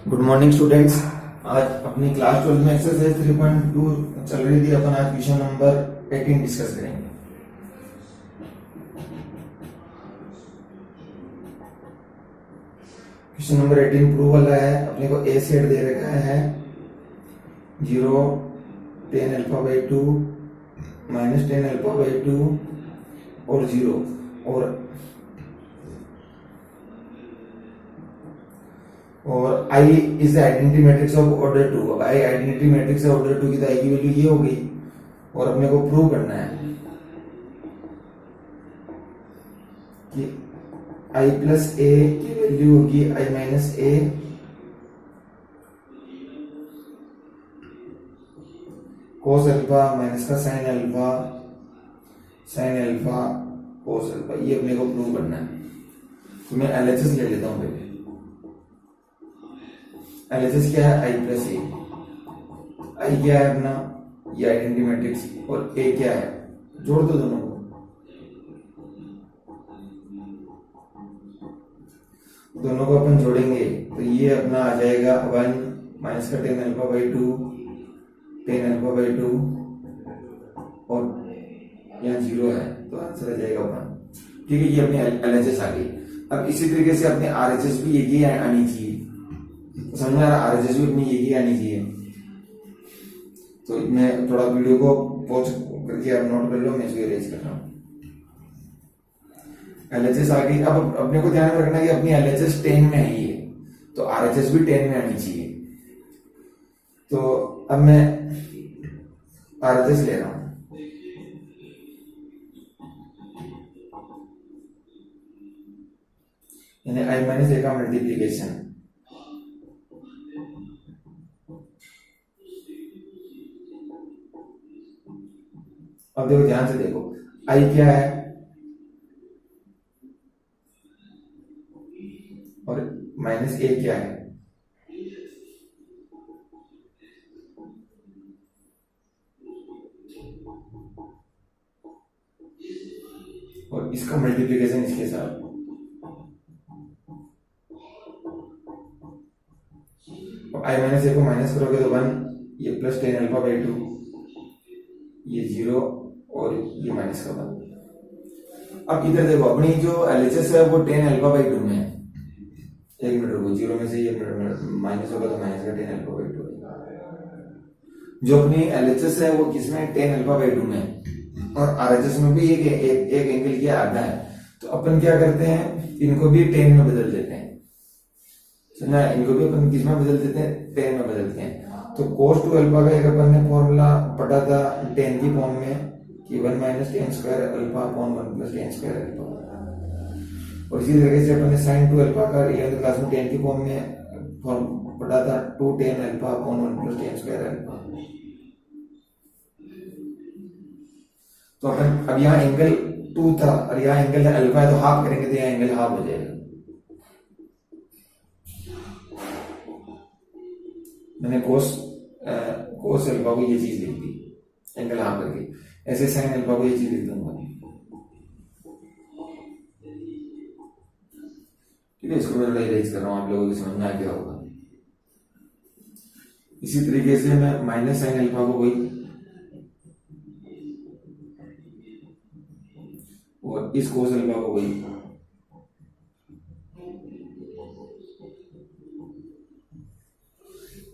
Good morning students. आज अपनी class 12 में एक्सरसाइज 3.2 चल रही थी। अपन आज क्वेश्चन नंबर 18 डिस्कस करेंगे। क्वेश्चन नंबर 18 प्रूव वाला है। अपने को ए सेट दे रखा है 0 10 alpha by 2 minus 10 alpha by 2 और 0 और I is the identity matrix of order 2। अब I identity matrix of order 2 की तो आई की वैल्यू ये हो गई और अपने को प्रूव करना है कि आई प्लस ए की वैल्यू होगी आई माइनस ए कोस अल्फा माइनस का साइन अल्फा कोस अल्फा। ये अपने को प्रूव करना है। तो मैं एलएचएस ले लेता हूं पहले। एलएचएस क्या है? आई प्लस ए। आई क्या है अपना? ये आइडेंटिटी मैट्रिक्स। और ए क्या है? जोड़ दो दोनों को। दोनों को अपन जोड़ेंगे तो ये अपना आ जाएगा 1 माइनस का 10 अल्फा बाई 2 10 अल्फा बाई 2 और यहाँ 0 है तो आंसर आ जाएगा 1। ठीक है, ये अपनी एलएचएस आ गई। अब इसी तरीके से अपने आरएचएस भी एक ही आनी चाहिए। समझ में आ रहा? आरएचएस भी अपनी एक ही आनी चाहिए। तो मैं थोड़ा वीडियो को पॉज करके आप नोट कर लो, मैं इसको इरेज कर रहा हूँ। एलएचएस आ गई। अब अपने को ध्यान रखना है कि अपनी एलएचएस 10 में आई है तो आरएचएस भी 10 में आनी चाहिए। तो अब मैं आरएचएस ले रहा हूं। यानी आई माइनस ए का मल्टीप्लीकेशन। अब देखो, ध्यान से देखो, आई क्या है और माइनस ए क्या है। और इसका मल्टीप्लीकेशन इसके साथ। आई माइनस ए को माइनस करोगे तो 1, ये प्लस 10 अल्फा बाई 2, ये 0 और ये माइनस का 1। अब इधर देखो, अपनी जो एलएचएस है वो 10 अल्फा बाई 2 में है। एक मिनट रुको, 0 में से ये माइनस होगा तो माइनस का 10 अल्फा बाई 2। जो अपनी एलएचएस है वो किसमें? 10 अल्फा बाई 2 में। और आरएचएस में भी एक एंगल किया आधा है। तो अपन क्या करते हैं, इनको भी 10 में बदल देते हैं। समझा? इनको भी अपन किस में बदल देते हैं? 10 में बदलते हैं। तो cos 2 अल्फा का एक अपन ने फॉर्मूला पढ़ा था 10 की फॉर्म में कि 1 minus 10 square alpha upon 1 plus 10 square alpha. और इसी तरीके से अपन ने साइन 2 अल्फा का 11th क्लास में 10 की फॉर्म में फॉर्म पढ़ा था 2 10 alpha upon 1 plus 10 square alpha. तो अपन अब यहाँ एंगल 2 था और यहाँ एंगल अल्फा है तो हाफ करेंगे तो यहाँ एंगल हाफ हो जाएगा। मैंने कोस अल्फा को ये चीज लिख दी एंगल हाफ करके। ऐसे साइन अल्फा को ये चीज लिख दूंगा। ठीक है, इसको मैं थोड़ा इरेज कर रहा हूं, आप लोगों को समझ में आ गया होगा। इसी तरीके से मैं माइनस साइन अल्फा को वही और इस कोस अल्फा को वही।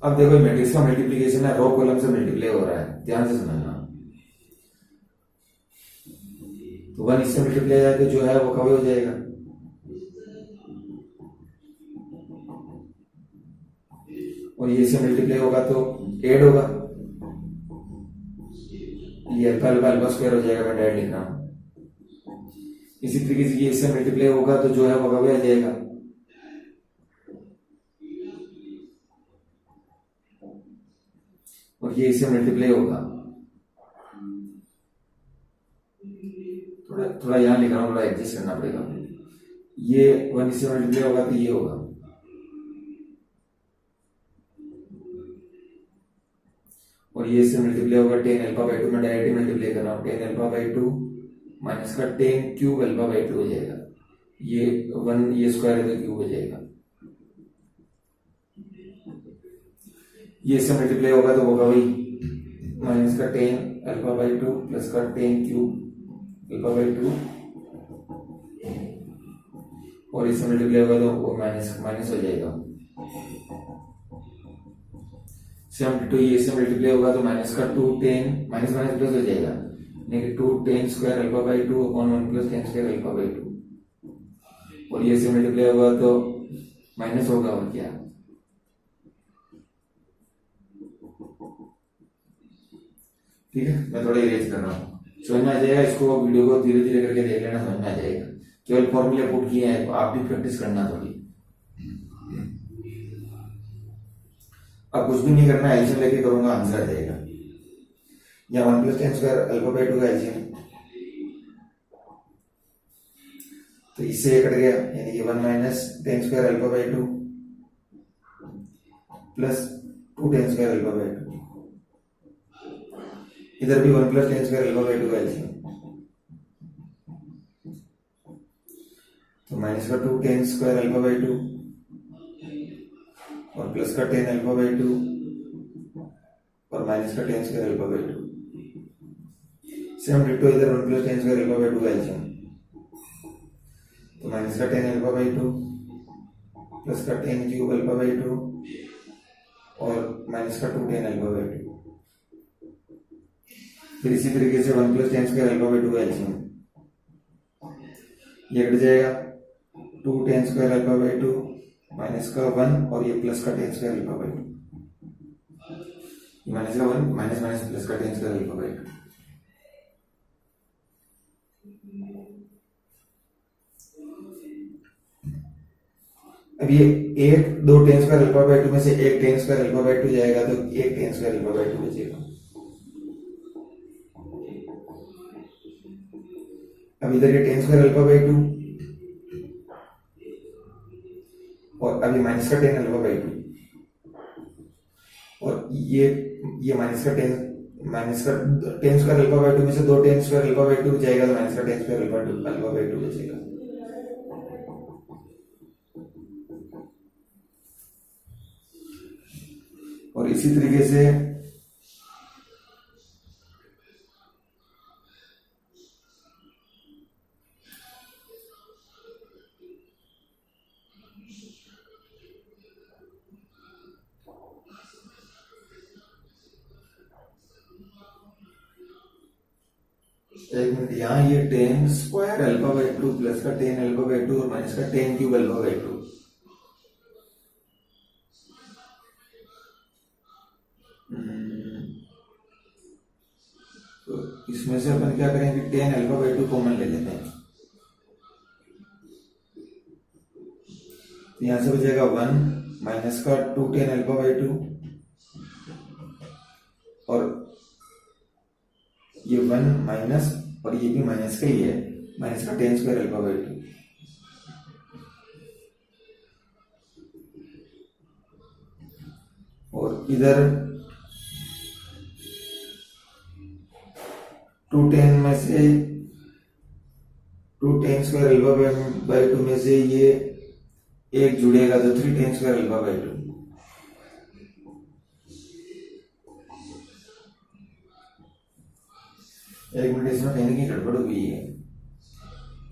अब देखो, मैट्रिक्स का मल्टीप्लीकेशन है, रो कॉलम से मल्टीप्लाई हो रहा है, ध्यान से समझना। तो 1 इससे मल्टीप्लाई जाए तो जो है वो कभी हो जाएगा। और ये से मल्टीप्लाई होगा तो ऐड होगा, ये अल्फा अल्फा अल्फा स्क्वायर हो जाएगा। मैं डायरेक्ट लिख रहा हूं। इसी तरीके से ये इससे मल्टीप्लाई होगा तो जो है वो कभी आ जाएगा। और ये इससे मल्टीप्लाई होगा। थोड़ा थोड़ा यहां लिख रहा हूं, थोड़ा एडजस्ट करना पड़ेगा। ये 1 इससे मल्टीप्लाई होगा तो ये होगा। और ये इससे मल्टीप्लाई होगा 10 अल्फा बाई 2 में डायरेक्ट मल्टीप्लाई कर रहा हूं। 10 अल्फा बाई 2 माइनस का 10 क्यूब अल्फा बाई 2 हो जाएगा। ये 1 ये स्क्वायर है तो क्यूब हो जाएगा। ये इससे मल्टीप्लाई होगा तो होगा वही माइनस का ten alpha by two plus का ten cube alpha by two, और इससे मल्टीप्लाई होगा तो वो माइनस माइनस हो जाएगा। टू ये इससे मल्टीप्लाई होगा तो माइनस का two ten minus minus plus हो जाएगा, यानी two ten square alpha by two upon one plus ten square alpha by two, और ये इससे मल्टीप्लाई होगा तो माइनस होगा और क्या। ठीक है, मैं थोड़ा इरेज कर रहा हूँ, समझ में आ जाएगा। इसको वीडियो को धीरे धीरे करके देख लेना, समझ में आ जाएगा। केवल फॉर्मूले पुट किए हैं, आप भी प्रैक्टिस करना थोड़ी। अब कुछ भी नहीं करना, एलसीएम लेके करूंगा, आंसर आ जाएगा। या one plus ten square alpha by two का एलसीएम, तो इससे ये कट गया, यानी कि one minus ten square alpha by two plus two ten square alpha by two, इधर भी one plus ten square alpha by two का एलसीएम, तो माइनस का two ten square alpha by two और प्लस का टेन अल्फा बाई टू और minus का ten square alpha by two, same ditto इधर one plus ten square alpha by two का LCM, तो माइनस का ten alpha by two plus का ten cube alpha by two और minus का two ten alpha by two. फिर इसी तरीके से one plus ten square alpha by two का एलसीएम, ये कट जाएगा, two ten square alpha by two minus का वन और ये प्लस का ten square alpha by two, minus का वन माइनस माइनस प्लस का ten square alpha by to. अब ये एक दो ten square alpha by two में से एक ten square alpha by to जाएगा तो एक ten square alpha by to बचेगा। अब इधर ये ten square alpha by two और अभी माइनस का टेन अल्फा बाई टू, और ये माइनस का ten square alpha by two में से दो ten square alpha by to जाएगा तो माइनस का ten square alpha by to बचेगा। और इसी तरीके से एक मिनट, यहाँ ये ten square alpha by two plus का टेन अल्फा बाई टू और माइनस का ten cube alpha by to, तो इसमें से अपन क्या करेंगे, ten alpha by two common ले लेते हैं, तो यहां से बचेगा वन माइनस का two ten alpha by two और ये वन माइनस और ये भी माइनस का ही है, माइनस का ten square alpha by two, और इधर टू टेन में से two ten square alpha by two में से ये एक जुड़ेगा तो three ten square alpha by two, एक मिनट, इसमें कहीं की गड़बड़ हो गई है।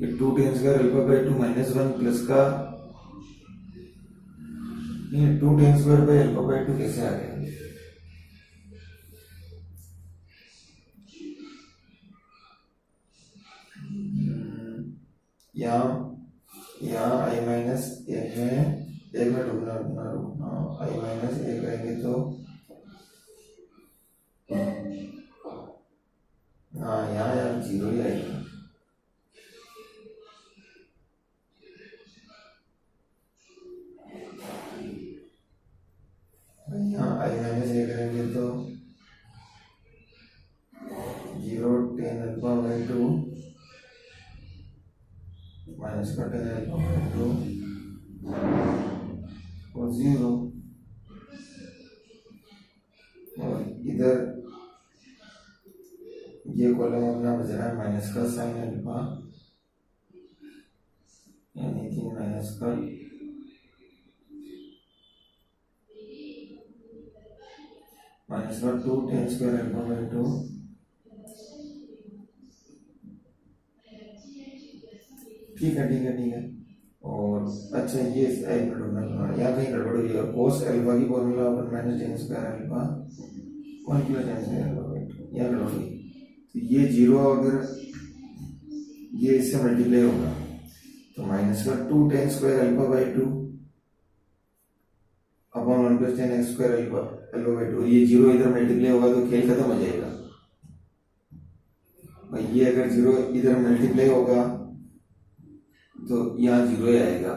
ये two ten square alpha by two minus one plus का two ten square by alpha by two कैसे आ गया, यहाँ आई माइनस एक में रुकना आई माइनस एक करेंगे तो हाँ यहाँ जीरो ही आएगा, यहाँ आई माइनस एक करेंगे तो zero ten alpha by two minus का टेन अल्फा बाई टू और जीरो, और इधर ये कॉलम अपना बच रहा है माइनस का साइन अल्फा, यानी कि माइनस का माइनस का 2 tan स्क्वायर अल्फा बाई 2 ठीक है। और अच्छा ये यहाँ कहीं गड़बड़ हुई है। कोस अल्फा की formula 1 minus tan square alpha 1 plus tan square alpha by 2 यहाँ गड़बड़ हुई। तो ये जीरो अगर ये इससे मल्टीप्लाई होगा तो माइनस का 2 tan square alpha by 2 upon 1 plus tan square alpha by 2। ये जीरो इधर मल्टीप्लाई होगा तो खेल खत्म हो जाएगा भाई। ये अगर जीरो इधर मल्टीप्लाई होगा तो यहाँ जीरो ही आएगा।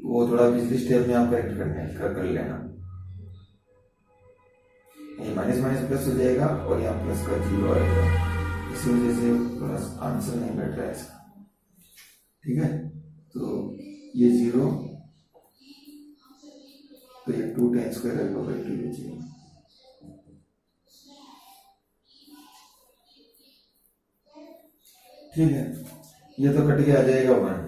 वो थोड़ा पिछली स्टेप में आप करेक्ट कर लेना। ये माइनस माइनस प्लस हो जाएगा और यहाँ प्लस का जीरो आएगा। इसी वजह से प्लस आंसर नहीं बैठ रहा है इसका। ठीक है, तो ये जीरो तो ये 2 tan स्क्वायर अल्फा बाई 2 बचेगा। ठीक है, ये तो कट के आ जाएगा 1।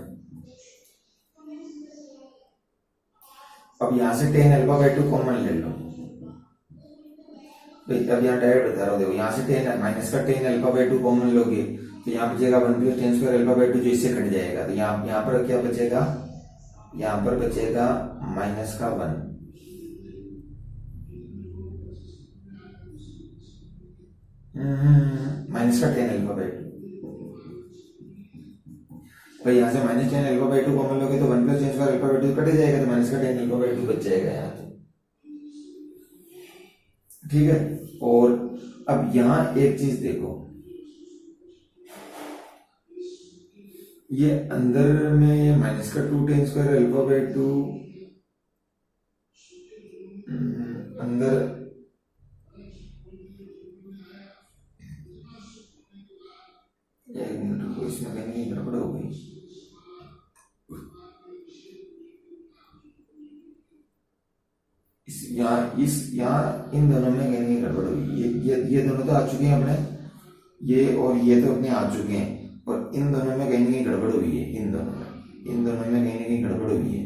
अब यहां से tan अल्फा बाई 2 कॉमन ले लो। अब यहाँ डायरेक्ट बता रहा हूँ, देखो यहाँ से tan माइनस का tan अल्फा बाई 2 कॉमन लोगे तो यहाँ बचेगा 1 plus tan square alpha by 2 जो इससे कट जाएगा। तो यहाँ पर क्या बचेगा, यहाँ पर बचेगा माइनस का 1। माइनस का tan अल्फा बाई 2 भाई यहाँ से minus tan alpha by 2 common लोगे तो 1 plus tan square alpha by 2 cut जाएगा तो माइनस का tan अल्फा बाई 2 बच जाएगा यहाँ से। ठीक है, और अब यहां एक चीज देखो, ये अंदर में ये माइनस का 2 tan स्क्वायर अल्फा बाई 2 अंदर एक मिनट को इसमें कहीं गड़बड़ हो गई। यहाँ इन दोनों में कहीं गड़बड़ हुई। ये दोनों तो आ चुके हैं अपने, ये और ये तो अपने आ चुके हैं, और इन दोनों में कहीं गड़बड़ हुई है। इन दोनों में कहीं गड़बड़ हुई है।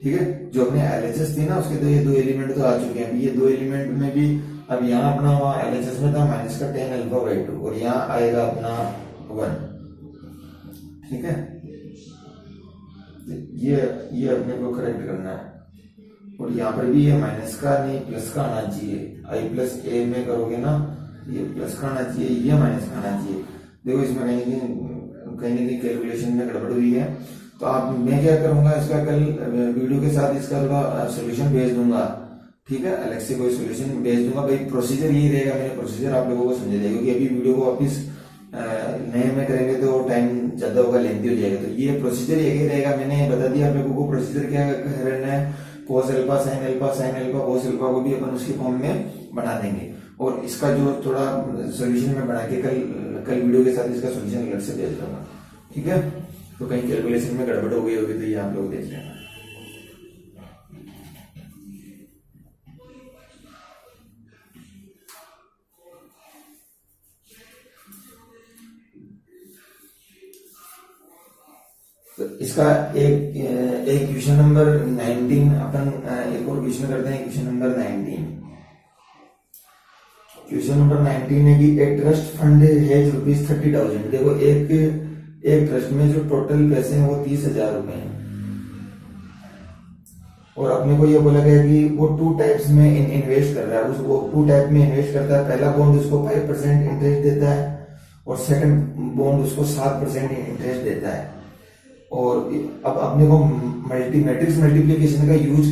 ठीक है, जो अपने LHS थी ना उसके तो ये 2 एलिमेंट तो आ चुके हैं। ये 2 एलिमेंट में भी अब यहाँ अपना वहाँ LHS में था माइनस का tan अल्फा बाई 2 और यहाँ आएगा अपना 1। ठीक है, ये अपने को करेक्ट करना है। और यहाँ पर भी ये माइनस का नहीं प्लस का आना चाहिए। i प्लस ए में करोगे ना ये प्लस का आना चाहिए, ये माइनस का आना चाहिए। देखो इसमें कहीं कैलकुलेशन में गड़बड़ हुई है। तो आप मैं क्या करूंगा, इसका कल वीडियो के साथ इसका थोड़ा सोल्यूशन भेज दूंगा। ठीक है, अलग से कोई सोल्यूशन भेज दूंगा। भाई प्रोसीजर यही रहेगा, मैंने प्रोसीजर आप लोगों को समझा देगा, क्योंकि अभी वीडियो को वापिस नए में करेंगे तो टाइम ज्यादा होगा, लेंथी हो जाएगा। तो ये प्रोसीजर यही रहेगा। मैंने बता दिया आप लोगों को प्रोसीजर क्या करना है। Cos alpha sine alpha cos alpha को भी अपन उसकी फॉर्म में बना देंगे। और इसका जो थोड़ा सोल्यूशन में बना के कल वीडियो के साथ इसका सोल्यूशन अलग से भेज दूंगा। ठीक है, तो कहीं कैलकुलेशन में गड़बड़ हो गई होगी तो ये आप लोग देख लेना। तो इसका एक क्वेश्चन नंबर 19 अपन एक और क्वेश्चन करते हैं। क्वेश्चन नंबर 19 है कि एक ट्रस्ट फंड है ₹30,000। देखो एक ट्रस्ट में जो टोटल पैसे हैं वो 30,000 रुपए हैं, और अपने को ये बोला गया कि वो 2 टाइप्स में इन्वेस्ट कर रहा है। उसको 2 टाइप में इन्वेस्ट करता है। पहला बॉन्ड उसको 5% इंटरेस्ट देता है और सेकंड बॉन्ड उसको 7% इंटरेस्ट देता है। और अब अपने को मैट्रिक्स मल्टीप्लिकेशन का यूज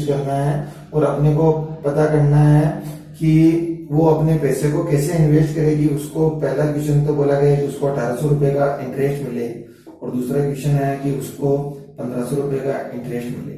करना है और अपने को पता करना है कि वो अपने पैसे को कैसे इन्वेस्ट करेगी। उसको पहला क्वेश्चन तो बोला गया कि उसको 1800 रुपए का इंटरेस्ट मिले, और दूसरा क्वेश्चन है कि उसको 1500 रुपए का इंटरेस्ट मिले।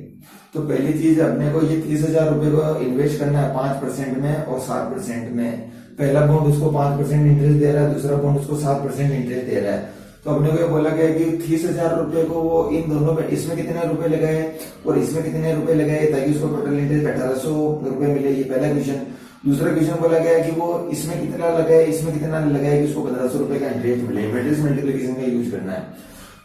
तो पहली चीज अपने को ये 30,000 रुपए को इन्वेस्ट करना है 5% में और 7% में। पहला बॉन्ड उसको 5% इंटरेस्ट दे रहा है, दूसरा बॉन्ड उसको 7% इंटरेस्ट दे रहा है। तो अपने को ये बोला गया कि 30,000 रुपए को वो इन दोनों में, इसमें कितने रुपए लगाए और इसमें कितने रुपए लगाए ताकि उसको टोटल इंटरेस्ट 1800 रुपए मिले। ये पहला क्वेश्चन। दूसरा क्वेश्चन बोला गया कि वो इसमें कितना लगाए, इसमें कितना लगाए कि उसको 1500 रुपए का इंटरेस्ट मिले। मैट्रिक्स मल्टीप्लिकेशन का यूज करना है।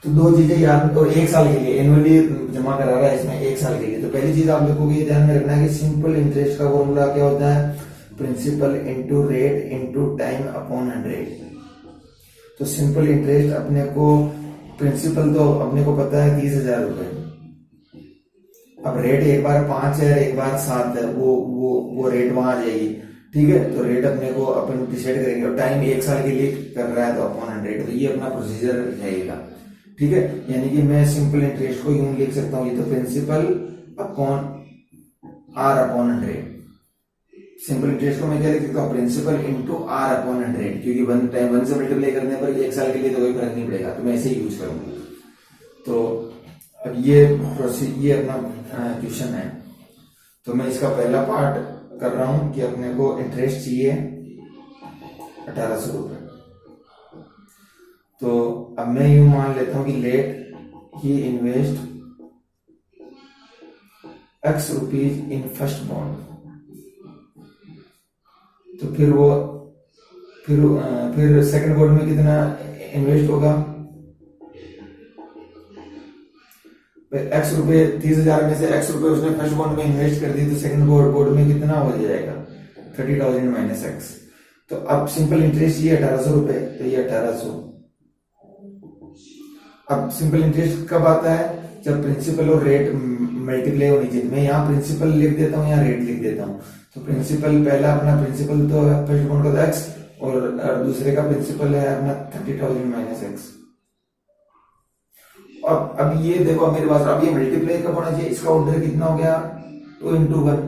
तो दो चीजें याद, और एक साल के लिए एनुअली जमा करा रहा है इसमें, एक साल के लिए। तो पहली चीज आप लोगों को ये ध्यान में रखना है कि सिंपल इंटरेस्ट का फॉर्मूला क्या होता है, principal into rate into time upon 100। तो सिंपल इंटरेस्ट अपने को, प्रिंसिपल तो अपने को पता है 30,000 रुपए, अब रेट एक बार 5 है एक बार 7 है, वो रेट वहां आ जाएगी, ठीक है। तो रेट अपने को अपन डिसाइड करेंगे, और टाइम एक साल के लिए कर रहा है तो अपॉन 100। तो ये अपना प्रोसीजर रहेगा, ठीक है। यानी कि मैं सिंपल इंटरेस्ट को यूं लिख सकता हूं, ये तो principal upon R upon 100। Simple interest को मैं क्या लिख सकता हूँ, प्रिंसिपल इंटू आर अपॉन 100, क्योंकि 1 से मल्टीप्लाई करने पर एक साल के लिए तो कोई फर्क नहीं पड़ेगा, तो मैं ऐसे ही यूज करूंगा। तो अब ये अपना क्वेश्चन है। तो मैं इसका पहला पार्ट कर रहा हूं कि अपने को इंटरेस्ट चाहिए 1800 रुपए। तो अब मैं यूं मान लेता हूं कि let he invest X rupees in first bond. तो फिर सेकंड बॉन्ड में कितना इन्वेस्ट होगा, X रुपए 30,000 में से X रुपए उसने फर्स्ट बॉन्ड में इन्वेस्ट कर दी, तो सेकंड बॉन्ड में कितना हो जाएगा 30,000 माइनस X। तो अब सिंपल इंटरेस्ट ये 1800 रुपए, तो ये 1800। अब सिंपल इंटरेस्ट कब आता है, जब प्रिंसिपल और रेट मल्टीप्लाई होनी चाहिए। मैं यहाँ प्रिंसिपल लिख देता हूँ, यहाँ रेट लिख देता हूँ। तो प्रिंसिपल पहला अपना प्रिंसिपल तो फर्स्ट बॉन्ड का X, और दूसरे का प्रिंसिपल है अपना 30,000 माइनस X। अब ये देखो मेरे पास, अब ये मल्टीप्लाई कब होना चाहिए, इसका ऑर्डर कितना हो गया 2 into 1,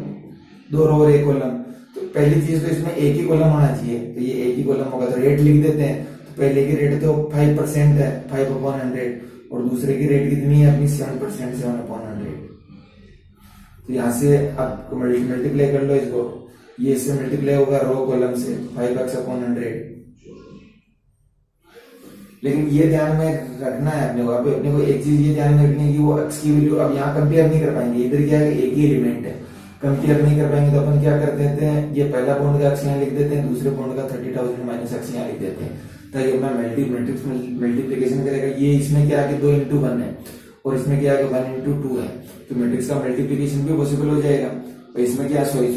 2 रो और 1 कॉलम। तो पहली चीज तो इसमें एक ही कॉलम होना चाहिए, तो ये एक ही कॉलम होगा। तो रेट लिख देते हैं। तो पहले की रेट तो 5% है, 5 अपॉन 100, और दूसरे की रेट कितनी है अपनी 7%, 7 अपॉन 100। तो यहाँ से अब मल्टीप्लाई कर लो इसको, ये इससे मल्टीप्लाई होगा रो कॉलम से 5x अपॉन 100। लेकिन ये ध्यान में रखना है अपने को एक चीज ये ध्यान में रखनी है कि वो x की वैल्यू अब यहाँ कंपेयर नहीं कर पाएंगे। इधर क्या है, एक ही एलिमेंट है, कंपेयर नहीं कर पाएंगे। तो अपन क्या कर देते हैं, ये पहला बॉन्ड का x यहाँ लिख देते हैं, दूसरे बॉन्ड का 30,000 माइनस x यहाँ लिख देते हैं, ताकि अपना मल्टीप्लीकेशन करेगा। ये इसमें क्या है कि 2 into 1 है, और इसमें क्या है कि 1 into 2 है, तो मैट्रिक्स का मल्टीप्लीकेशन भी पॉसिबल हो जाएगा। और इसमें क्या, सॉरी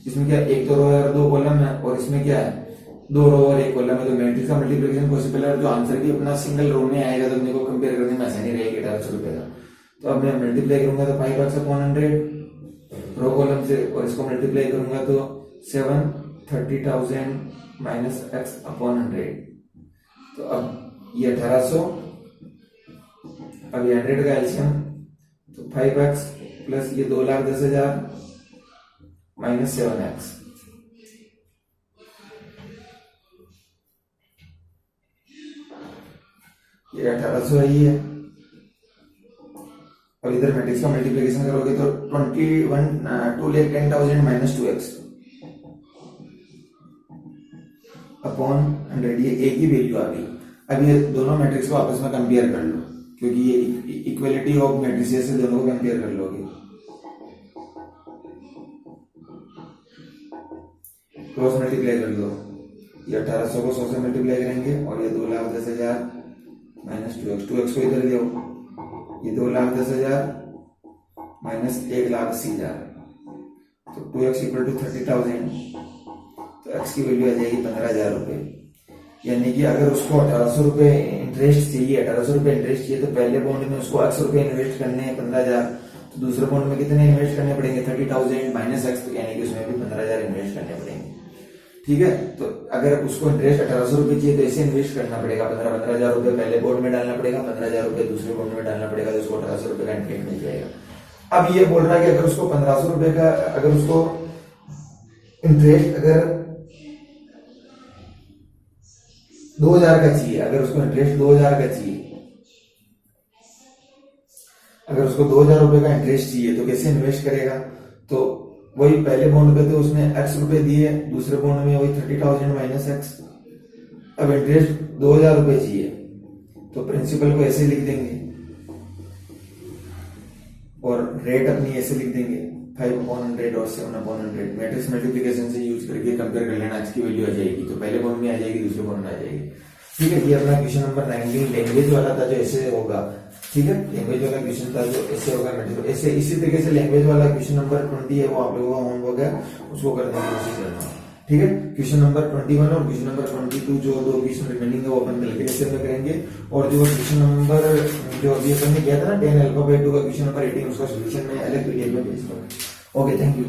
इसमें क्या, एक तो रो है और 2 कॉलम है, और इसमें क्या है 2 रो और 1 कॉलम है। तो मैट्रिक्स का मल्टीप्लीकेशन पॉसिबल है, जो आंसर भी अपना सिंगल रो में आएगा, तो अपने को कंपेयर करने में आसानी रहेगी 1800 रुपए का। तो अब मैं मल्टीप्लाई करूंगा तो 5x अपॉन 100 रो कॉलम से, और इसको मल्टीप्लाई करूंगा तो 7 30,000 माइनस x अपॉन 100। तो अब ये 1800, अब ये 100 का एलसीएम, तो 5x प्लस ये 2,10,000 माइनस 7x। ये 1800 है, ये अब इधर मैट्रिक्स का मल्टीप्लिकेशन करोगे तो 2,10,000 माइनस 2x अपॉन 100, ये एक ही वैल्यू आ गई। अब ये दोनों मैट्रिक्स को आपस में कंपेयर कर लो, क्योंकि ये इक्वलिटी ऑफ मैट्रिसेस से दोनों को कंपेयर कर लोगे। क्रॉस मल्टीप्लाई कर लो, ये 1800 को 100 से मल्टीप्लाई करेंगे, और ये 2,10,000 माइनस 2x को इधर ले आओ, ये 2,10,000 माइनस 1,80,000, तो 2x इक्वल टू 30,000। तो x की वैल्यू आ जाएगी 15,000 रुपए। यानी कि अगर उसको 1800 रुपए इंटरेस्ट चाहिए, 1800 रुपए इंटरेस्ट चाहिए, तो पहले बॉन्ड में उसको x रुपए इन्वेस्ट करने हैं 15,000, तो दूसरे बॉन्ड में कितने इन्वेस्ट करने पड़ेंगे 30,000 माइनस x, यानी कि उसमें भी 15,000 इन्वेस्ट करने पड़ेंगे। ठीक है, तो अगर उसको इंटरेस्ट 1800 रुपए चाहिए तो ऐसे इन्वेस्ट करना पड़ेगा, 15,000 रुपए पहले बोर्ड में डालना पड़ेगा, 15,000 रुपए दूसरे बोर्ड में डालना पड़ेगा, तो उसको 1800 रुपए का इंटरेस्ट मिल जाएगा। अब ये बोल रहा है कि अगर उसको 1500 रुपए का, अगर उसको इंटरेस्ट अगर 2,000 का चाहिए, अगर उसको इंटरेस्ट 2,000 का चाहिए, अगर उसको 2,000 रुपए का इंटरेस्ट चाहिए तो कैसे इन्वेस्ट करेगा। तो वही पहले बॉन्ड पे तो उसने x रुपए दिए, दूसरे बॉन्ड में वही 30,000 माइनस x। अब इंटरेस्ट 2,000 रुपए चाहिए, तो प्रिंसिपल को ऐसे लिख देंगे और रेट अपनी ऐसे लिख देंगे 5/100 और 7/100। मैट्रिक्स मल्टीप्लिकेशन से यूज करके कंपेयर कर लेना, x की वैल्यू आ जाएगी, तो पहले बॉन्ड में आ जाएगी, दूसरे बॉन्ड में आ जाएगी। ठीक है, ये अपना क्वेश्चन नंबर 19 लैंग्वेज वाला था जो ऐसे होगा। ठीक है, लैंग्वेज वाला क्वेश्चन था जो ऐसे होगा, ऐसे इसी तरीके से लैंग्वेज वाला क्वेश्चन नंबर 20 है वो आप लोगों का होमवर्क है, उसको करने की कोशिश करना। ठीक है, क्वेश्चन नंबर 21 और क्वेश्चन नंबर 22 जो 2 क्वेश्चन रिमेनिंग है वो अपन कल के लेक्चर में करेंगे। और जो क्वेश्चन नंबर जो अभी अपन ने किया था ना 10 अल्फा बाय 2 का क्वेश्चन नंबर 18 उसका सोल्यूशन मैं अलग वीडियो में भेज दूंगा। Okay, thank you.